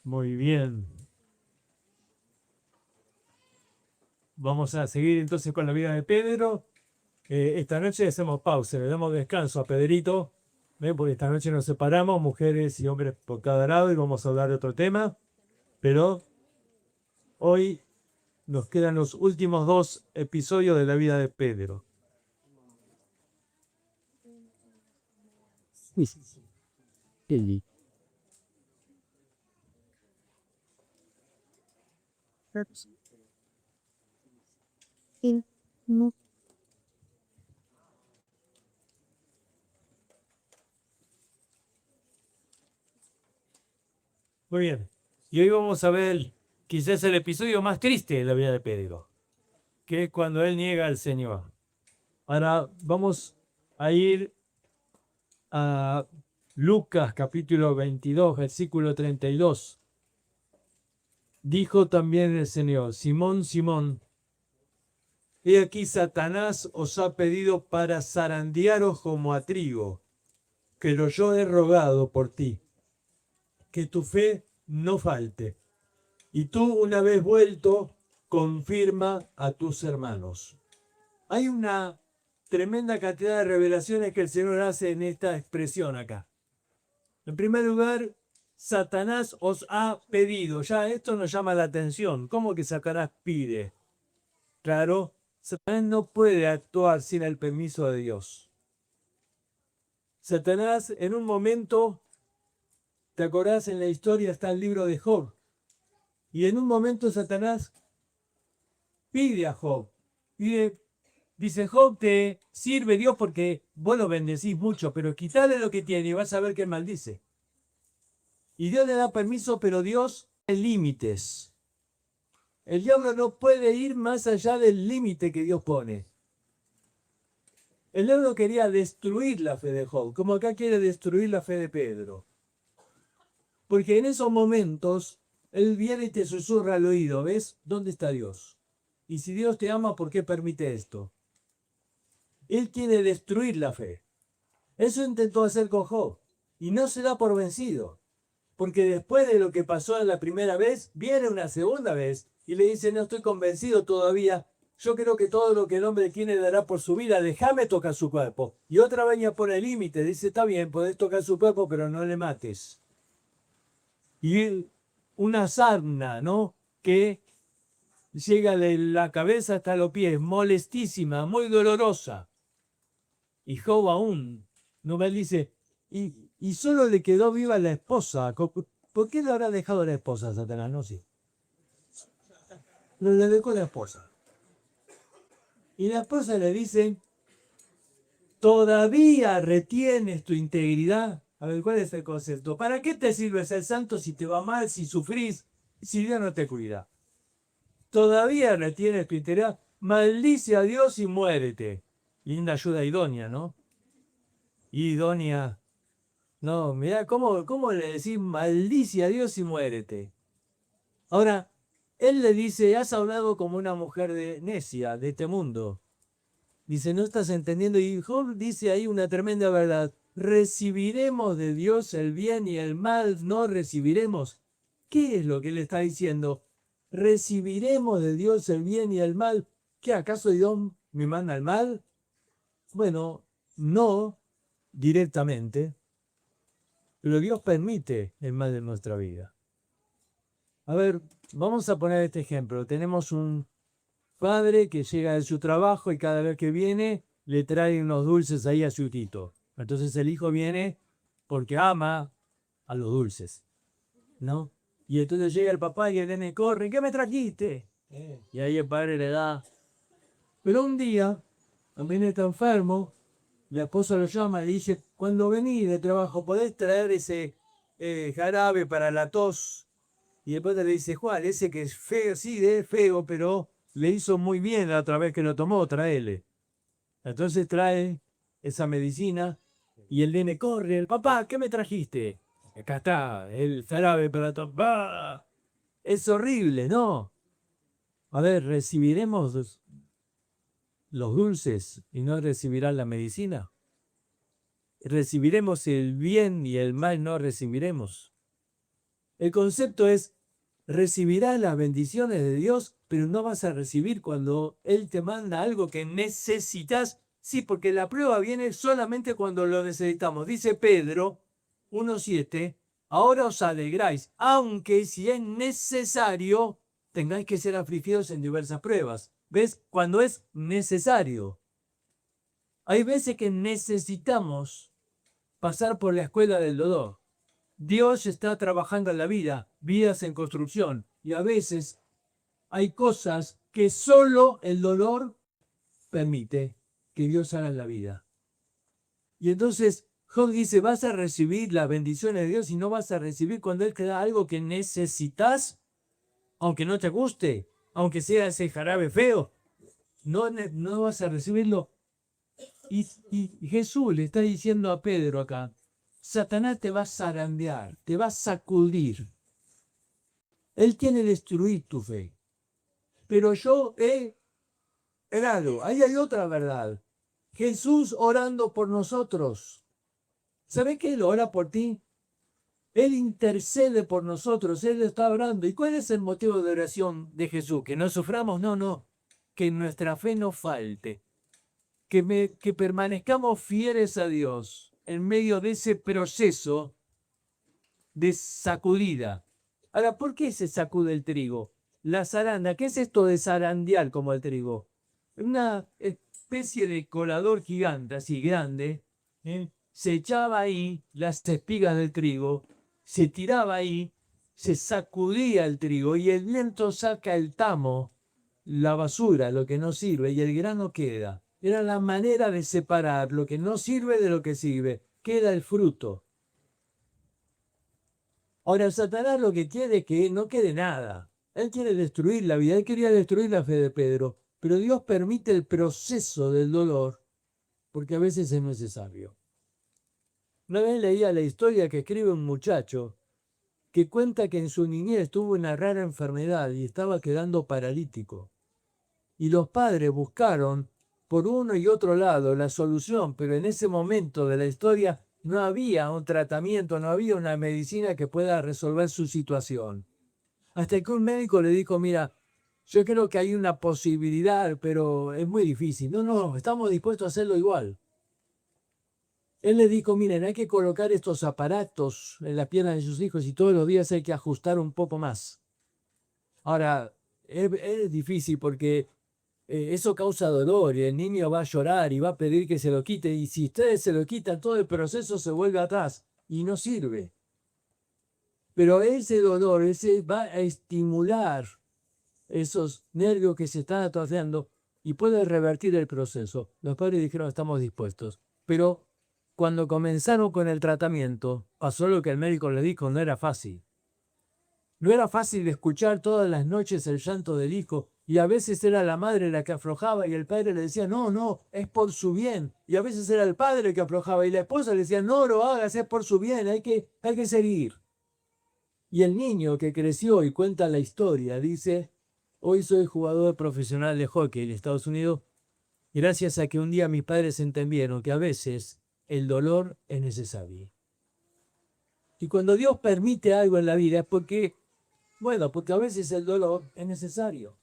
Muy bien. Vamos a seguir entonces con la vida de Pedro. Esta noche hacemos pausa, le damos descanso a Pedrito, porque esta noche nos separamos, mujeres y hombres por cada lado, y vamos a hablar de otro tema. Pero hoy nos quedan los últimos 2 episodios de la vida de Pedro. Muy bien. Y hoy vamos a ver quizás el episodio más triste de la vida de Pedro, que es cuando él niega al Señor. Ahora vamos a ir a Lucas capítulo 22, versículo 32. Dijo también el Señor: Simón, Simón, he aquí Satanás os ha pedido para zarandearos como a trigo, pero yo he rogado por ti, que tu fe no falte. Y tú, una vez vuelto, confirma a tus hermanos. Hay una tremenda cantidad de revelaciones que el Señor hace en esta expresión acá. En primer lugar, Satanás os ha pedido. Ya esto nos llama la atención. ¿Cómo que Satanás pide? Claro, Satanás no puede actuar sin el permiso de Dios. Satanás en un momento, ¿te acordás? En la historia está el libro de Job. Y en un momento Satanás pide a Job. Dice: Job, te sirve Dios porque vos lo bendecís mucho, pero quitale lo que tiene y vas a ver que maldice. Y Dios le da permiso, pero Dios tiene límites. El diablo no puede ir más allá del límite que Dios pone. El diablo quería destruir la fe de Job, como acá quiere destruir la fe de Pedro. Porque en esos momentos, él viene y te susurra al oído: ¿ves? ¿Dónde está Dios? Y si Dios te ama, ¿por qué permite esto? Él quiere destruir la fe. Eso intentó hacer con Job. Y no se da por vencido. Porque después de lo que pasó en la primera vez, viene una segunda vez y le dice: no estoy convencido todavía. Yo creo que todo lo que el hombre quiere dará por su vida. Déjame tocar su cuerpo. Y otra vez ya pone el límite. Dice: está bien, podés tocar su cuerpo, pero no le mates. Y una sarna, ¿no? Que llega de la cabeza hasta los pies, molestísima, muy dolorosa. Y Job aún, no me dice, y solo le quedó viva la esposa. ¿Por qué le habrá dejado la esposa, Satanás? No sé. Le dejó la esposa. Y la esposa le dice: ¿todavía retienes tu integridad? A ver, ¿cuál es el concepto? ¿Para qué te sirve ser santo si te va mal, si sufrís, si Dios no te cuida? ¿Todavía retienes tu integridad? Maldice a Dios y muérete. Linda ayuda idónea, ¿no? Idónea. No, mirá, ¿cómo le decís maldice a Dios y muérete? Ahora, él le dice: has hablado como una mujer necia de este mundo. Dice: no estás entendiendo. Y Job dice ahí una tremenda verdad: recibiremos de Dios el bien y el mal no recibiremos. ¿Qué es lo que él está diciendo? Recibiremos de Dios el bien y el mal. ¿Qué acaso Dios me manda el mal? Bueno, no directamente, pero Dios permite el mal de nuestra vida. A ver, vamos a poner este ejemplo. Tenemos un padre que llega de su trabajo y cada vez que viene le trae unos dulces ahí a su hijito. Entonces el hijo viene porque ama a los dulces, ¿no? Y entonces llega el papá y el nene corre: ¿qué me trajiste? Y ahí el padre le da. Pero un día, el nene está enfermo, la esposa lo llama y dice: cuando venís de trabajo, ¿podés traer ese jarabe para la tos? Y después le dice: Juan, ese que es feo, sí, es feo, pero le hizo muy bien la otra vez que lo tomó, tráele. Entonces trae esa medicina y el nene corre: el papá, ¿qué me trajiste? Acá está, el jarabe para tomar. Es horrible, ¿no? A ver, ¿recibiremos los dulces y no recibirán la medicina? ¿Recibiremos el bien y el mal no recibiremos? El concepto es, recibirás las bendiciones de Dios, pero no vas a recibir cuando Él te manda algo que necesitas. Sí, porque la prueba viene solamente cuando lo necesitamos. Dice Pedro 1:7, ahora os alegráis, aunque si es necesario, tengáis que ser afligidos en diversas pruebas. ¿Ves? Cuando es necesario. Hay veces que necesitamos pasar por la escuela del dolor. Dios está trabajando en la vida, vidas en construcción, y a veces hay cosas que solo el dolor permite que Dios haga en la vida. Y entonces Job dice, vas a recibir las bendiciones de Dios y no vas a recibir cuando Él te da algo que necesitas, aunque no te guste, aunque sea ese jarabe feo, no vas a recibirlo. Y Jesús le está diciendo a Pedro acá, Satanás te va a zarandear, te va a sacudir. Él quiere destruir tu fe. Pero yo he errado. Ahí hay otra verdad. Jesús orando por nosotros. ¿Sabes que Él ora por ti? Él intercede por nosotros. Él está orando. ¿Y cuál es el motivo de oración de Jesús? ¿Que no suframos? No. Que nuestra fe no falte. Que permanezcamos fieles a Dios en medio de ese proceso de sacudida. Ahora, ¿por qué se sacude el trigo? La zaranda, ¿qué es esto de zarandear como el trigo? Una especie de colador gigante, así grande, se echaba ahí las espigas del trigo, se tiraba ahí, se sacudía el trigo y el viento saca el tamo, la basura, lo que no sirve, y el grano queda. Era la manera de separar lo que no sirve de lo que sirve. Queda el fruto. Ahora, Satanás lo que quiere es que no quede nada. Él quiere destruir la vida, él quería destruir la fe de Pedro, pero Dios permite el proceso del dolor porque a veces es necesario. Una vez leía la historia que escribe un muchacho que cuenta que en su niñez tuvo una rara enfermedad y estaba quedando paralítico. Y los padres buscaron por uno y otro lado la solución, pero en ese momento de la historia no había un tratamiento, no había una medicina que pueda resolver su situación. Hasta que un médico le dijo, mira, yo creo que hay una posibilidad, pero es muy difícil. No, estamos dispuestos a hacerlo igual. Él le dijo, miren, hay que colocar estos aparatos en la pierna de sus hijos y todos los días hay que ajustar un poco más. Ahora, es difícil porque eso causa dolor y el niño va a llorar y va a pedir que se lo quite. Y si ustedes se lo quitan, todo el proceso se vuelve atrás y no sirve. Pero ese dolor, ese va a estimular esos nervios que se están atrofiando y puede revertir el proceso. Los padres dijeron, estamos dispuestos. Pero cuando comenzaron con el tratamiento, pasó lo que el médico le dijo, no era fácil. No era fácil escuchar todas las noches el llanto del hijo y a veces era la madre la que aflojaba y el padre le decía, no, es por su bien. Y a veces era el padre que aflojaba y la esposa le decía, no lo hagas, es por su bien, hay que seguir. Y el niño que creció y cuenta la historia dice, hoy soy jugador profesional de hockey en Estados Unidos gracias a que un día mis padres entendieron que a veces el dolor es necesario. Y cuando Dios permite algo en la vida es porque a veces el dolor es necesario.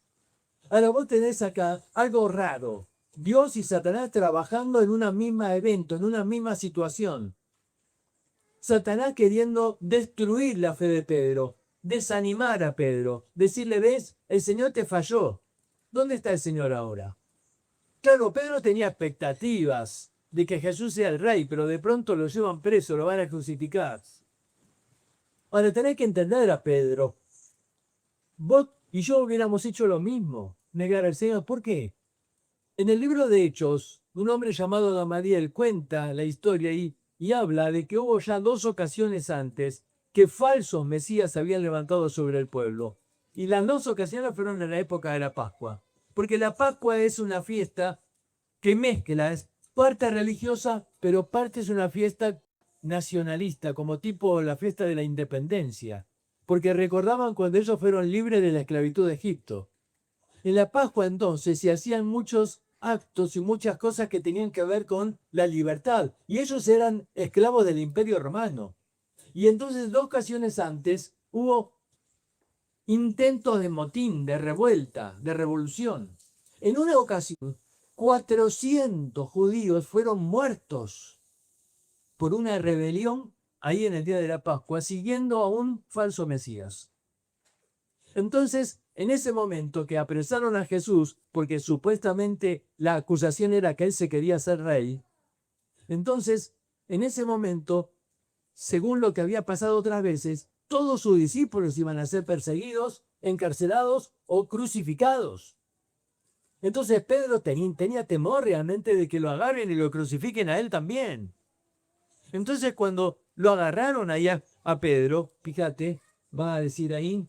Ahora vos tenés acá algo raro. Dios y Satanás trabajando en una misma evento, en una misma situación. Satanás queriendo destruir la fe de Pedro, desanimar a Pedro, decirle, ves, el Señor te falló. ¿Dónde está el Señor ahora? Claro, Pedro tenía expectativas de que Jesús sea el rey, pero de pronto lo llevan preso, lo van a crucificar. Ahora tenés que entender a Pedro. Vos y yo hubiéramos hecho lo mismo, negar al Señor. ¿Por qué? En el libro de Hechos, un hombre llamado Gamaliel cuenta la historia y habla de que hubo ya 2 ocasiones antes que falsos mesías habían levantado sobre el pueblo. Y las 2 ocasiones fueron en la época de la Pascua. Porque la Pascua es una fiesta que mezcla, es parte religiosa, pero parte es una fiesta nacionalista, como tipo la fiesta de la independencia. Porque recordaban cuando ellos fueron libres de la esclavitud de Egipto. En la Pascua entonces se hacían muchos actos y muchas cosas que tenían que ver con la libertad. Y ellos eran esclavos del Imperio Romano. Y entonces 2 ocasiones antes hubo intentos de motín, de revuelta, de revolución. En una ocasión, 400 judíos fueron muertos por una rebelión ahí en el día de la Pascua, siguiendo a un falso Mesías. Entonces, en ese momento que apresaron a Jesús, porque supuestamente la acusación era que él se quería hacer rey, entonces, en ese momento, según lo que había pasado otras veces, todos sus discípulos iban a ser perseguidos, encarcelados o crucificados. Entonces Pedro tenía temor realmente de que lo agarren y lo crucifiquen a él también. Entonces cuando lo agarraron allá a Pedro, fíjate, va a decir ahí,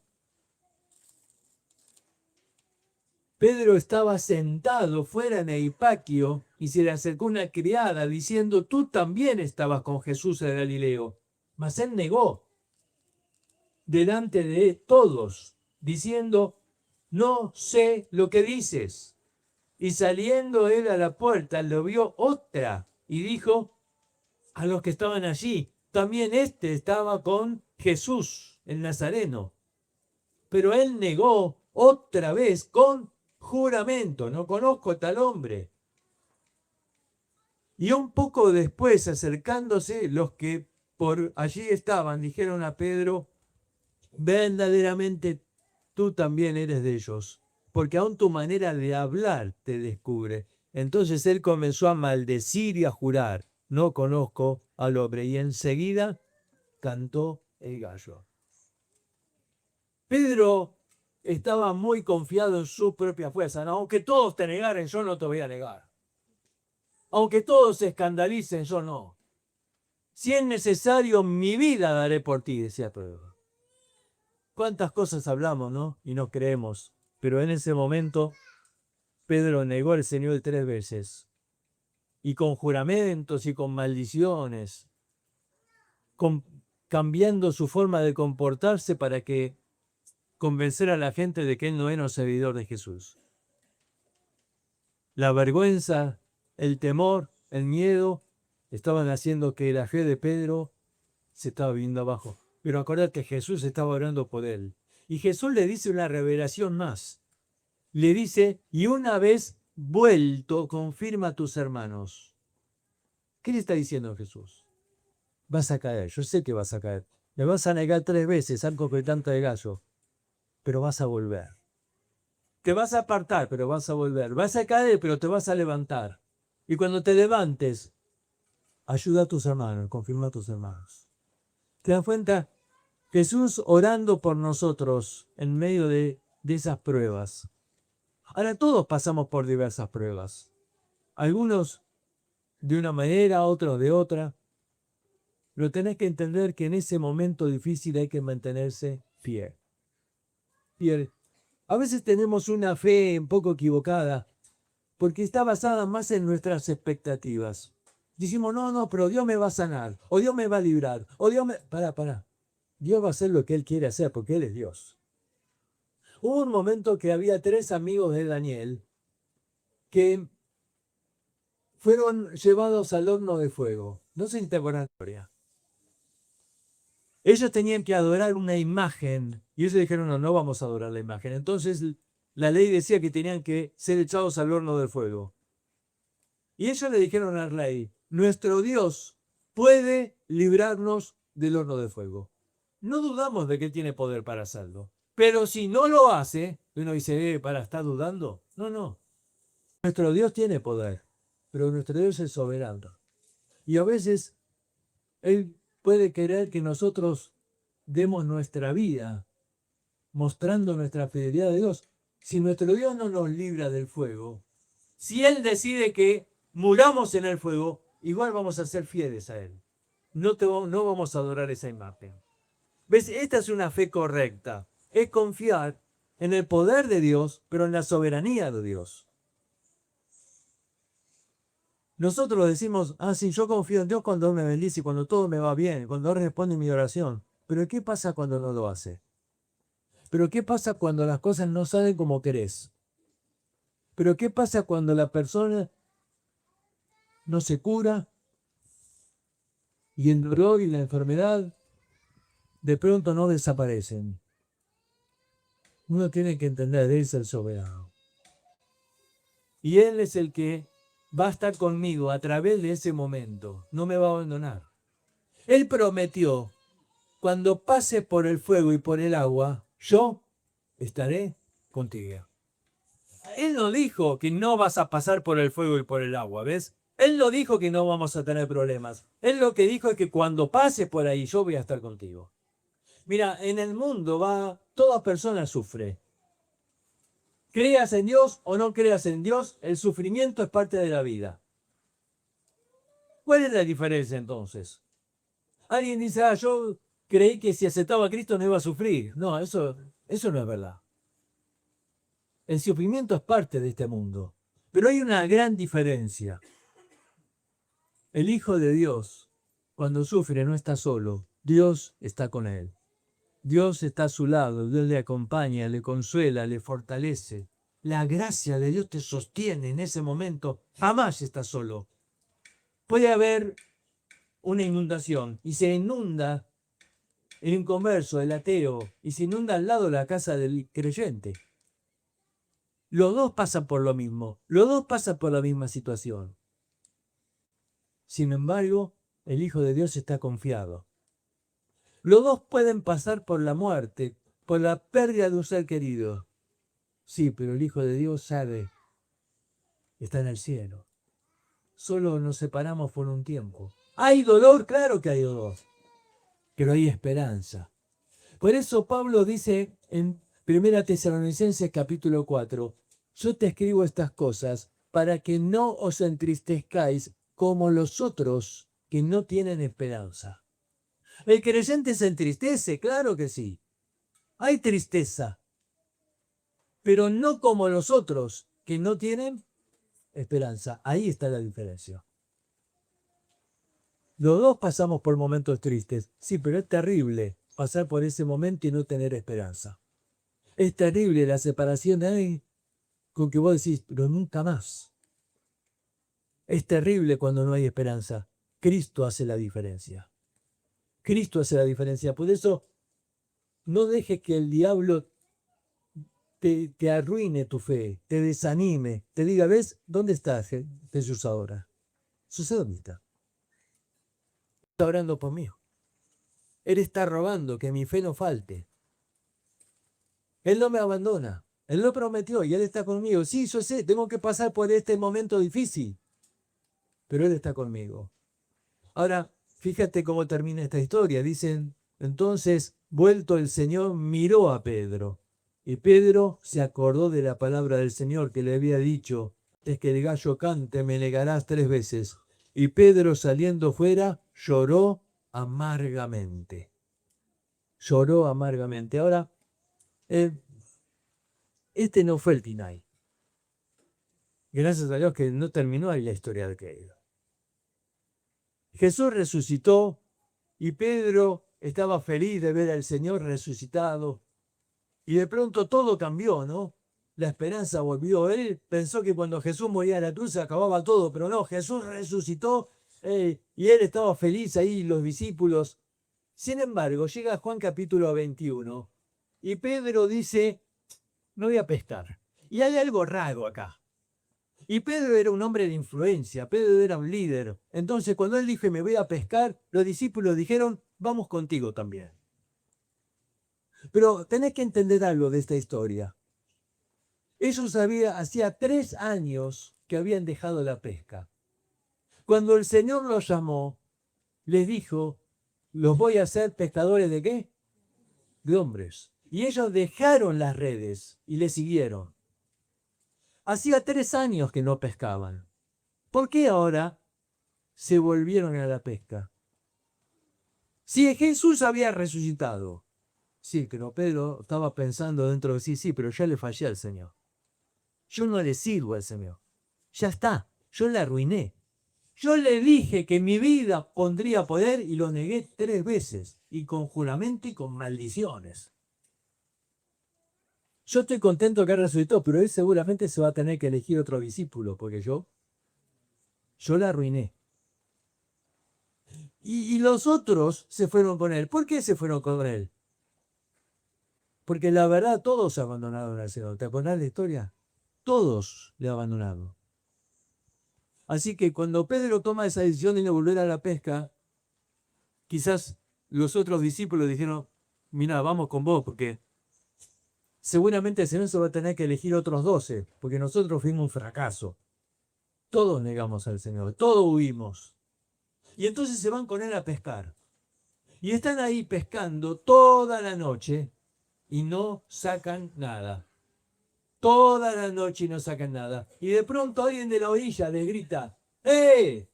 Pedro estaba sentado fuera en el patio y se le acercó una criada diciendo, tú también estabas con Jesús el Galileo. Mas él negó delante de todos, diciendo, no sé lo que dices. Y saliendo él a la puerta, lo vio otra y dijo a los que estaban allí, también este estaba con Jesús, el Nazareno. Pero él negó otra vez con juramento, no conozco a tal hombre. Y un poco después, acercándose, los que por allí estaban, dijeron a Pedro, verdaderamente tú también eres de ellos, porque aún tu manera de hablar te descubre. Entonces él comenzó a maldecir y a jurar, no conozco al hombre, y enseguida cantó el gallo. Pedro estaba muy confiado en su propia fuerza, ¿no? Aunque todos te negaren, yo no te voy a negar. Aunque todos se escandalicen, yo no. Si es necesario, mi vida daré por ti, decía Pedro. ¿Cuántas cosas hablamos, no? Y no creemos. Pero en ese momento, Pedro negó al Señor 3 veces. Y con juramentos y con maldiciones, cambiando su forma de comportarse para que convencer a la gente de que él no era un seguidor de Jesús. La vergüenza, el temor, el miedo, estaban haciendo que la fe de Pedro se estaba viendo abajo. Pero acordad que Jesús estaba orando por él. Y Jesús le dice una revelación más. Le dice, y una vez vuelto, confirma a tus hermanos. ¿Qué le está diciendo Jesús? Vas a caer, yo sé que vas a caer. Me vas a negar 3 veces, algo que tanto de gallo. Pero vas a volver. Te vas a apartar, pero vas a volver. Vas a caer, pero te vas a levantar. Y cuando te levantes, ayuda a tus hermanos, confirma a tus hermanos. ¿Te das cuenta? Jesús orando por nosotros en medio de esas pruebas. Ahora todos pasamos por diversas pruebas. Algunos de una manera, otros de otra. Pero tenés que entender que en ese momento difícil hay que mantenerse fiel. Fiel. A veces tenemos una fe un poco equivocada porque está basada más en nuestras expectativas. Decimos, no, pero Dios me va a sanar, o Dios me va a librar, o Dios me... Pará. Dios va a hacer lo que Él quiere hacer porque Él es Dios. Hubo un momento que había 3 amigos de Daniel que fueron llevados al horno de fuego. No se interpreta la historia. Ellos tenían que adorar una imagen y ellos dijeron, no vamos a adorar la imagen. Entonces la ley decía que tenían que ser echados al horno de fuego. Y ellos le dijeron al rey, nuestro Dios puede librarnos del horno de fuego. No dudamos de que Él tiene poder para hacerlo. Pero si no lo hace, uno dice, ¿está dudando? No. Nuestro Dios tiene poder, pero nuestro Dios es soberano. Y a veces Él puede querer que nosotros demos nuestra vida mostrando nuestra fidelidad a Dios. Si nuestro Dios no nos libra del fuego, si Él decide que muramos en el fuego, igual vamos a ser fieles a Él. No vamos a adorar esa imagen. ¿Ves? Esta es una fe correcta. Es confiar en el poder de Dios, pero en la soberanía de Dios. Nosotros decimos, sí, yo confío en Dios cuando Él me bendice y cuando todo me va bien, cuando Él responde mi oración. Pero ¿qué pasa cuando no lo hace? ¿Pero qué pasa cuando las cosas no salen como querés? ¿Pero qué pasa cuando la persona no se cura y el dolor y la enfermedad de pronto no desaparecen. Uno tiene que entender, Él es el soberano. Y Él es el que va a estar conmigo a través de ese momento. No me va a abandonar. Él prometió, cuando pase por el fuego y por el agua, yo estaré contigo. Él no dijo que no vas a pasar por el fuego y por el agua, ¿ves? Él no dijo que no vamos a tener problemas. Él lo que dijo es que cuando pase por ahí, yo voy a estar contigo. Mira, en el mundo toda persona sufre. Creas en Dios o no creas en Dios, el sufrimiento es parte de la vida. ¿Cuál es la diferencia entonces? Alguien dice, yo creí que si aceptaba a Cristo no iba a sufrir. No, eso no es verdad. El sufrimiento es parte de este mundo. Pero hay una gran diferencia. El Hijo de Dios, cuando sufre, no está solo. Dios está con él. Dios está a su lado. Dios le acompaña, le consuela, le fortalece. La gracia de Dios te sostiene en ese momento. Jamás estás solo. Puede haber una inundación y se inunda el inconverso, el ateo, y se inunda al lado la casa del creyente. Los dos pasan por lo mismo, los dos pasan por la misma situación. Sin embargo, el Hijo de Dios está confiado. Los dos pueden pasar por la muerte, por la pérdida de un ser querido. Sí, pero el Hijo de Dios sabe, está en el cielo. Solo nos separamos por un tiempo. ¿Hay dolor? Claro que hay dolor, pero hay esperanza. Por eso Pablo dice en 1 Tesalonicenses capítulo 4, yo te escribo estas cosas para que no os entristezcáis como los otros que no tienen esperanza. ¿El creyente se entristece? Claro que sí. Hay tristeza, pero no como los otros que no tienen esperanza. Ahí está la diferencia. Los dos pasamos por momentos tristes, sí, pero es terrible pasar por ese momento y no tener esperanza. Es terrible la separación de alguien con que vos decís, pero nunca más. Es terrible cuando no hay esperanza. Cristo hace la diferencia. Cristo hace la diferencia. Por eso, no dejes que el diablo te arruine tu fe, te desanime, te diga, ¿ves? ¿Dónde está Jesús ahora? ¿Jesús dónde está? Está orando por mí. Él está rogando que mi fe no falte. Él no me abandona. Él lo prometió y Él está conmigo. Sí, yo sé, tengo que pasar por este momento difícil, pero Él está conmigo. Ahora, fíjate cómo termina esta historia. Dicen, entonces, vuelto el Señor, miró a Pedro. Y Pedro se acordó de la palabra del Señor que le había dicho, es que el gallo cante, me negarás 3 veces. Y Pedro, saliendo fuera, lloró amargamente. Lloró amargamente. Ahora, este no fue el Tinay. Gracias a Dios que no terminó ahí la historia de aquello. Jesús resucitó y Pedro estaba feliz de ver al Señor resucitado. Y de pronto todo cambió, ¿no? La esperanza volvió. Él pensó que cuando Jesús moría en la cruz se acababa todo, pero no, Jesús resucitó y él estaba feliz ahí, los discípulos. Sin embargo, llega Juan capítulo 21 y Pedro dice, no voy a pescar. Y hay algo raro acá. Y Pedro era un hombre de influencia, Pedro era un líder. Entonces cuando él dijo, me voy a pescar, los discípulos dijeron, vamos contigo también. Pero tenés que entender algo de esta historia. Ellos hacía 3 años que habían dejado la pesca. Cuando el Señor los llamó, les dijo, los voy a hacer pescadores ¿de qué? De hombres. Y ellos dejaron las redes y le siguieron. Hacía 3 años que no pescaban. ¿Por qué ahora se volvieron a la pesca? Si Jesús había resucitado. Sí, pero Pedro estaba pensando dentro de sí, pero ya le fallé al Señor. Yo no le sirvo al Señor. Ya está, yo le arruiné. Yo le dije que mi vida pondría poder y lo negué 3 veces, y con juramento y con maldiciones. Yo estoy contento que resucitó, pero él seguramente se va a tener que elegir otro discípulo, porque yo la arruiné. Y los otros se fueron con él. ¿Por qué se fueron con él? Porque la verdad todos abandonaron al Señor. ¿Te acordás de la historia? Todos le abandonaron. Así que cuando Pedro toma esa decisión de no volver a la pesca, quizás los otros discípulos dijeron, mira, vamos con vos, porque seguramente el Señor se va a tener que elegir otros 12, porque nosotros fuimos un fracaso. Todos negamos al Señor, todos huimos. Y entonces se van con él a pescar. Y están ahí pescando toda la noche y no sacan nada. Toda la noche y no sacan nada. Y de pronto alguien de la orilla les grita, ¡eh!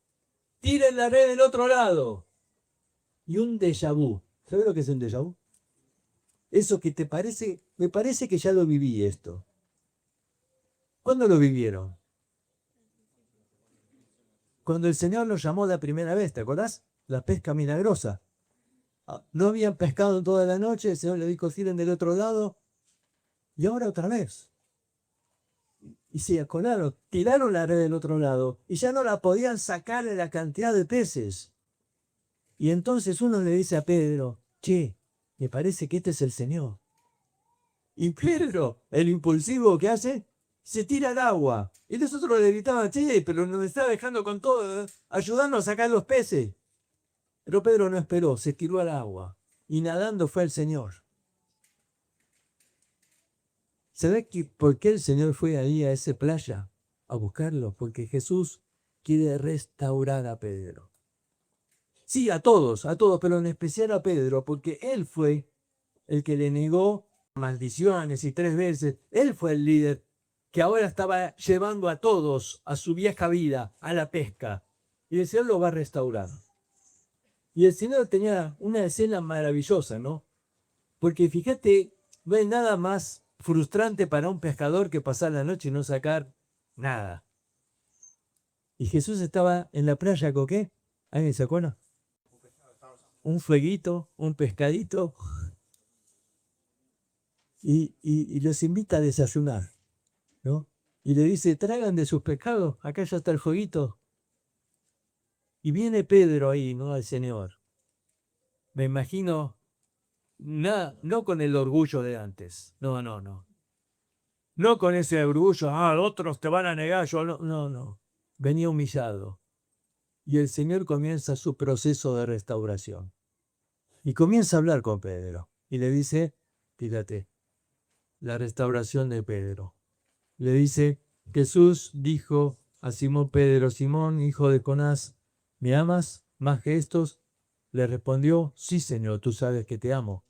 ¡Tiren la red del otro lado! Y un déjà vu. ¿Sabes lo que es un déjà vu? Eso que te parece, me parece que ya lo viví esto. ¿Cuándo lo vivieron? Cuando el Señor los llamó la primera vez, ¿te acordás? La pesca milagrosa. No habían pescado toda la noche, el Señor le dijo, tiren del otro lado, y ahora otra vez. Y se acordaron, tiraron la red del otro lado, y ya no la podían sacar de la cantidad de peces. Y entonces uno le dice a Pedro, che, me parece que este es el Señor. Y Pedro, el impulsivo que hace, se tira al agua. Y los otros le gritaban, che, pero nos está dejando con todo, ayudando a sacar los peces. Pero Pedro no esperó, se tiró al agua. Y nadando fue el Señor. ¿Sabés por qué el Señor fue ahí a esa playa a buscarlo? Porque Jesús quiere restaurar a Pedro. Sí, a todos, pero en especial a Pedro, porque él fue el que le negó maldiciones y 3 veces. Él fue el líder que ahora estaba llevando a todos a su vieja vida, a la pesca. Y el Señor lo va a restaurar. Y el Señor tenía una escena maravillosa, ¿no? Porque fíjate, no hay nada más frustrante para un pescador que pasar la noche y no sacar nada. Y Jesús estaba en la playa con ¿qué? ¿Alguien se acuerda? Un fueguito, un pescadito. Y los invita a desayunar, ¿no? Y le dice, traigan de sus pescados, acá ya está el fueguito. Y viene Pedro ahí, ¿no? Al Señor. Me imagino, no con el orgullo de antes. No, no, no. No con ese orgullo, otros te van a negar, yo no. No, no. Venía humillado. Y el Señor comienza su proceso de restauración. Y comienza a hablar con Pedro. Y le dice, fíjate, la restauración de Pedro. Le dice, Jesús dijo a Simón Pedro, Simón, hijo de Jonás, ¿me amas más que estos? Le respondió, sí, Señor, tú sabes que te amo.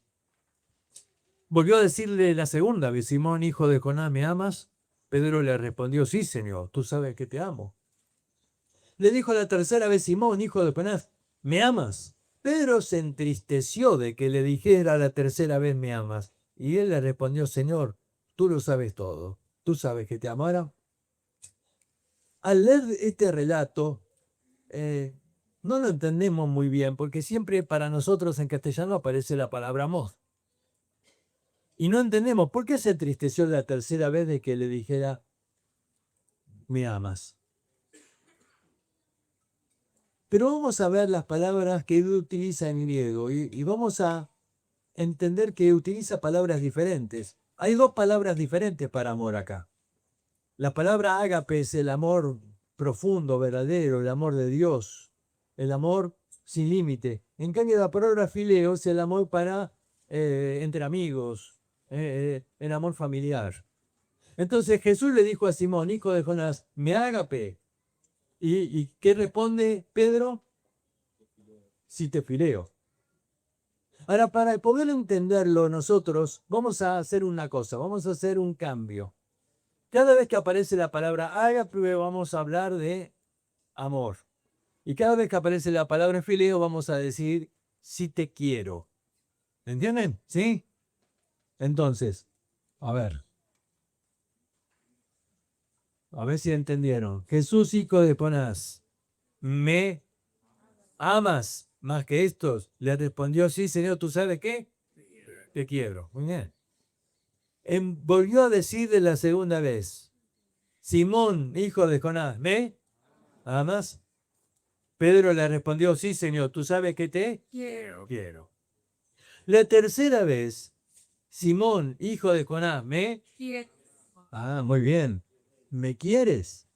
Volvió a decirle la segunda vez, Simón, hijo de Jonás, ¿me amas? Pedro le respondió, sí, Señor, tú sabes que te amo. Le dijo la tercera vez, Simón, hijo de Jonás, ¿me amas? Pedro se entristeció de que le dijera la tercera vez, ¿me amas? Y él le respondió, Señor, tú lo sabes todo, tú sabes que te amo. Ahora, al leer este relato, no lo entendemos muy bien, porque siempre para nosotros en castellano aparece la palabra amor. Y no entendemos por qué se entristeció la tercera vez de que le dijera, me amas. Pero vamos a ver las palabras que él utiliza en griego y vamos a entender que utiliza palabras diferentes. Hay 2 palabras diferentes para amor acá. La palabra ágape es el amor profundo, verdadero, el amor de Dios, el amor sin límite. En cambio, la palabra fileo es el amor para entre amigos, el amor familiar. Entonces Jesús le dijo a Simón, hijo de Jonás, me ágape. ¿Y qué responde Pedro? Si te fileo. Ahora, para poder entenderlo nosotros, vamos a hacer una cosa, vamos a hacer un cambio. Cada vez que aparece la palabra ágape, vamos a hablar de amor. Y cada vez que aparece la palabra fileo, vamos a decir si te quiero. ¿Entienden? ¿Sí? Entonces, a ver si entendieron. Jesús, hijo de Jonás, ¿me amas más que estos? Le respondió, sí, Señor, ¿tú sabes qué? Te quiero. Muy bien. Volvió a decir de la segunda vez, Simón, hijo de Jonás, ¿me amas? Pedro le respondió, sí, Señor, ¿tú sabes que te quiero? La tercera vez, Simón, hijo de Jonás, ¿me? Ah, muy bien. ¿Me quieres?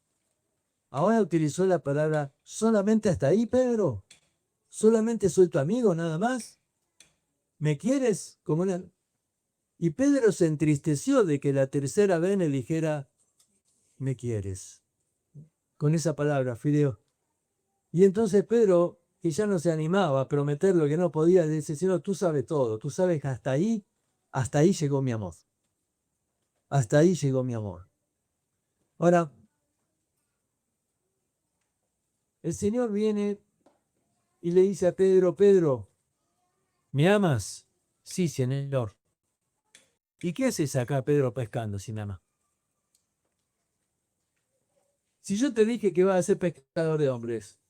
Ahora utilizó la palabra solamente hasta ahí, Pedro. Solamente soy tu amigo, nada más. ¿Me quieres? Y Pedro se entristeció de que la tercera vez le dijera, ¿me quieres? Con esa palabra, Fideo. Y entonces Pedro, que ya no se animaba a prometer lo que no podía, dice, Señor, tú sabes todo, tú sabes que hasta ahí llegó mi amor. Hasta ahí llegó mi amor. Ahora, el Señor viene y le dice a Pedro, Pedro, ¿me amas? Sí, Señor. ¿Y qué haces acá, Pedro, pescando si me amas? Si yo te dije que vas a ser pescador de hombres,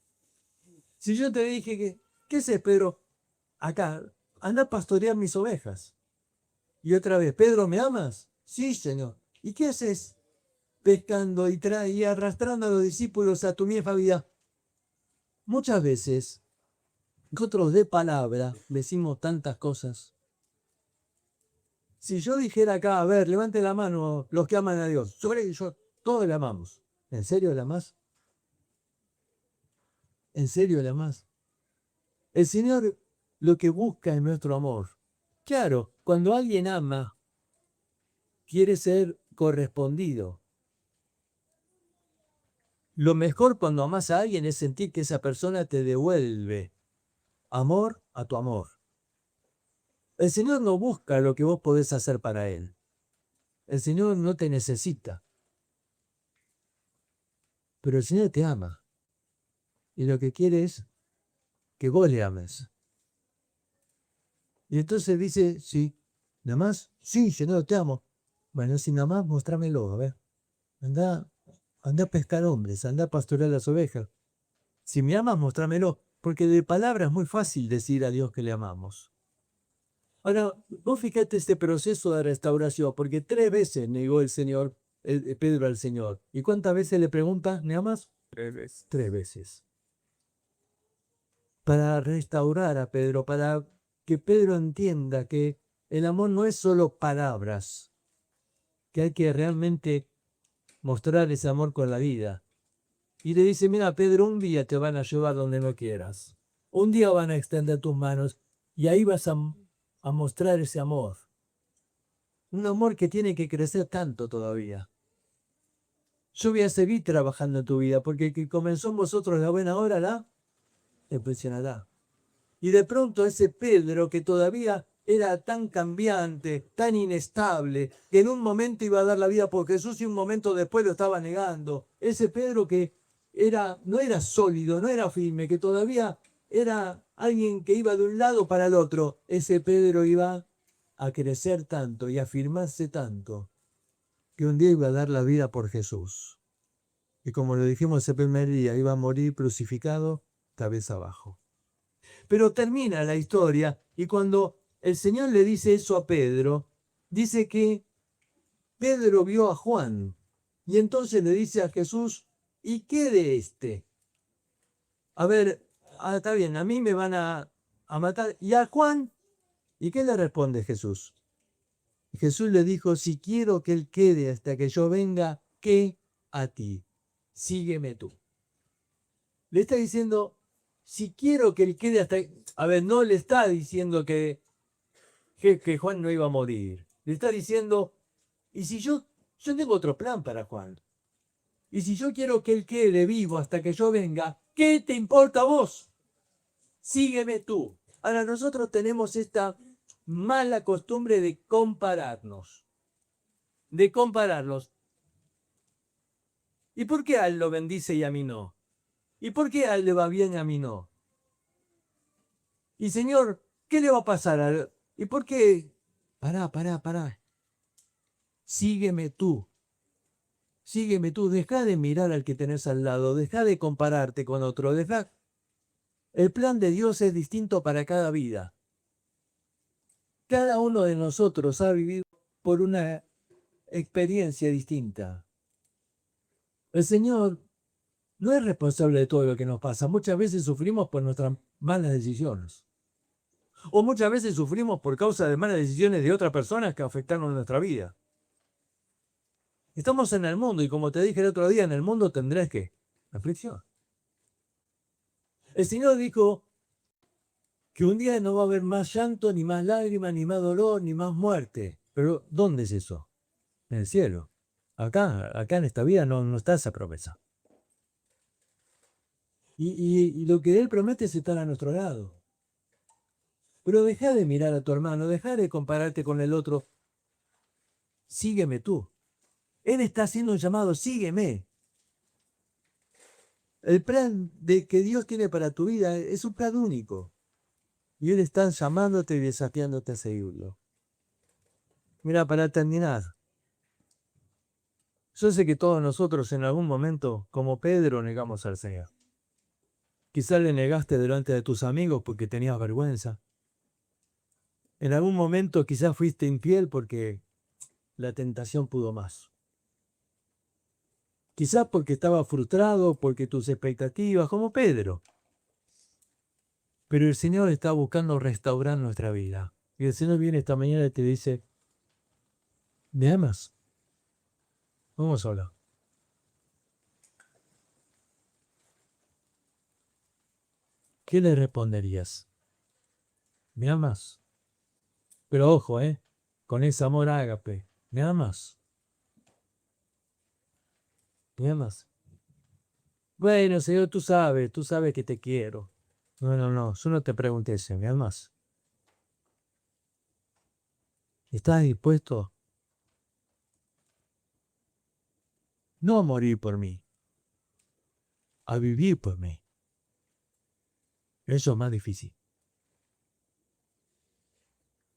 si yo te dije que, ¿qué haces, Pedro? Acá, anda a pastorear mis ovejas. Y otra vez, Pedro, ¿me amas? Sí, Señor. ¿Y qué haces pescando y arrastrando a los discípulos a tu misma vida? Muchas veces, nosotros de palabra decimos tantas cosas. Si yo dijera acá, a ver, levante la mano los que aman a Dios, sobre yo, todos le amamos. ¿En serio le amás? ¿En serio le amás? El Señor lo que busca es nuestro amor. Claro, cuando alguien ama, quiere ser correspondido. Lo mejor cuando amas a alguien es sentir que esa persona te devuelve amor a tu amor. El Señor no busca lo que vos podés hacer para Él. El Señor no te necesita. Pero el Señor te ama. Y lo que quiere es que vos le ames. Y entonces dice, sí, nada más, sí, Señor, te amo. Bueno, si nada más, mostrámelo, a ver. Anda, anda a pescar hombres, anda a pastorear las ovejas. Si me amas, mostrámelo. Porque de palabra es muy fácil decir a Dios que le amamos. Ahora, vos fíjate este proceso de restauración, porque 3 veces negó el Señor, Pedro al Señor. ¿Y cuántas veces le pregunta, ¿me amas? 3 veces. 3 veces. Para restaurar a Pedro, para que Pedro entienda que el amor no es solo palabras, que hay que realmente mostrar ese amor con la vida. Y le dice, mira, Pedro, un día te van a llevar donde no quieras. Un día van a extender tus manos y ahí vas a mostrar ese amor. Un amor que tiene que crecer tanto todavía. Yo voy a seguir trabajando en tu vida porque el que comenzó en vosotros la buena obra la impresionará. Y de pronto ese Pedro que todavía era tan cambiante, tan inestable, que en un momento iba a dar la vida por Jesús y un momento después lo estaba negando. Ese Pedro que no era sólido, no era firme, que todavía era alguien que iba de un lado para el otro. Ese Pedro iba a crecer tanto y a afirmarse tanto que un día iba a dar la vida por Jesús. Y como lo dijimos ese primer día, iba a morir crucificado, cabeza abajo. Pero termina la historia y cuando el Señor le dice eso a Pedro, dice que Pedro vio a Juan y entonces le dice a Jesús, ¿y qué de este? A ver, está bien, a mí me van a matar. ¿Y a Juan? ¿Y qué le responde Jesús? Jesús le dijo, si quiero que él quede hasta que yo venga, ¿qué a ti? Sígueme tú. Le está diciendo, si quiero que él quede hasta... A ver, no le está diciendo que Juan no iba a morir. Le está diciendo, y si yo tengo otro plan para Juan. Y si yo quiero que él quede vivo hasta que yo venga, ¿qué te importa a vos? Sígueme tú. Ahora nosotros tenemos esta mala costumbre de compararnos. De compararnos. ¿Y por qué a él lo bendice y a mí no? ¿Y por qué a él le va bien y a mí no? Y Señor, ¿qué le va a pasar a él? ¿Y por qué? Pará. Sígueme tú. Sígueme tú. Deja de mirar al que tenés al lado. Deja de compararte con otro. El plan de Dios es distinto para cada vida. Cada uno de nosotros ha vivido por una experiencia distinta. El Señor no es responsable de todo lo que nos pasa. Muchas veces sufrimos por nuestras malas decisiones. O muchas veces sufrimos por causa de malas decisiones de otras personas que afectaron nuestra vida. Estamos en el mundo y como te dije el otro día, en el mundo tendrás que aflicción. El Señor dijo que un día no va a haber más llanto, ni más lágrimas, ni más dolor, ni más muerte. Pero ¿dónde es eso? En el cielo. Acá en esta vida no está esa promesa. Y lo que Él promete es estar a nuestro lado. Pero deja de mirar a tu hermano, deja de compararte con el otro. Sígueme tú. Él está haciendo un llamado, sígueme. El plan que Dios tiene para tu vida es un plan único. Y Él está llamándote y desafiándote a seguirlo. Mira, para terminar, yo sé que todos nosotros en algún momento, como Pedro, negamos al Señor. Quizás le negaste delante de tus amigos porque tenías vergüenza. En algún momento quizás fuiste infiel porque la tentación pudo más. Quizás porque estaba frustrado, porque tus expectativas, como Pedro. Pero el Señor está buscando restaurar nuestra vida. Y el Señor viene esta mañana y te dice, ¿me amas? Vamos a hablar. ¿Qué le responderías? ¿Me amas? Pero ojo, con ese amor ágape. ¿Me amas? ¿Me amas? Bueno, Señor, tú sabes que te quiero. No, yo no te pregunté eso, ¿me amas? ¿Estás dispuesto no a morir por mí, a vivir por mí? Eso es más difícil.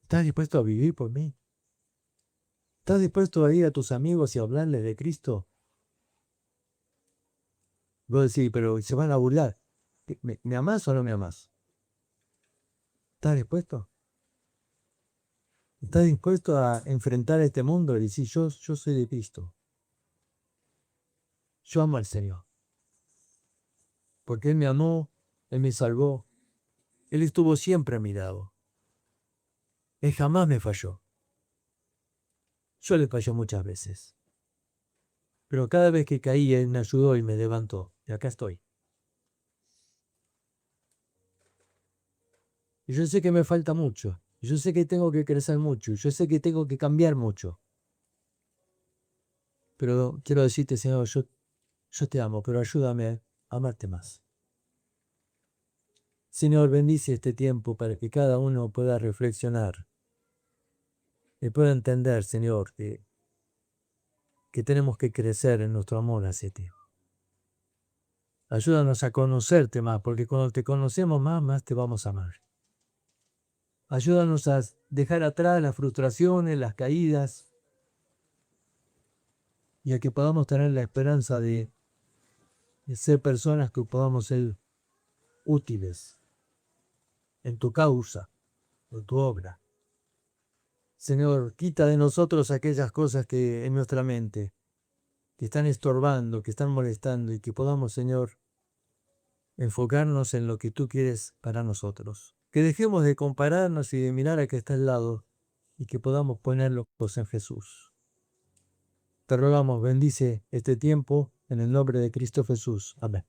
¿Estás dispuesto a vivir por mí? ¿Estás dispuesto a ir a tus amigos y hablarles de Cristo? Vos decís, pero se van a burlar. ¿Me amás o no me amás? ¿Estás dispuesto? ¿Estás dispuesto a enfrentar este mundo y decir, yo soy de Cristo? Yo amo al Señor. Porque Él me amó, Él me salvó, Él estuvo siempre a mi lado. Él jamás me falló. Yo le fallé muchas veces. Pero cada vez que caí, Él me ayudó y me levantó. Y acá estoy. Y yo sé que me falta mucho. Y yo sé que tengo que crecer mucho. Y yo sé que tengo que cambiar mucho. Pero quiero decirte, Señor, yo te amo, pero ayúdame a amarte más. Señor, bendice este tiempo para que cada uno pueda reflexionar y pueda entender, Señor, que tenemos que crecer en nuestro amor hacia ti. Ayúdanos a conocerte más, porque cuando te conocemos más te vamos a amar. Ayúdanos a dejar atrás las frustraciones, las caídas, y a que podamos tener la esperanza de ser personas que podamos ser útiles en tu causa, en tu obra. Señor, quita de nosotros aquellas cosas que en nuestra mente que están estorbando, que están molestando, y que podamos, Señor, enfocarnos en lo que tú quieres para nosotros. Que dejemos de compararnos y de mirar a que está al lado, y que podamos poner los ojos en Jesús. Te rogamos, bendice este tiempo en el nombre de Cristo Jesús. Amén.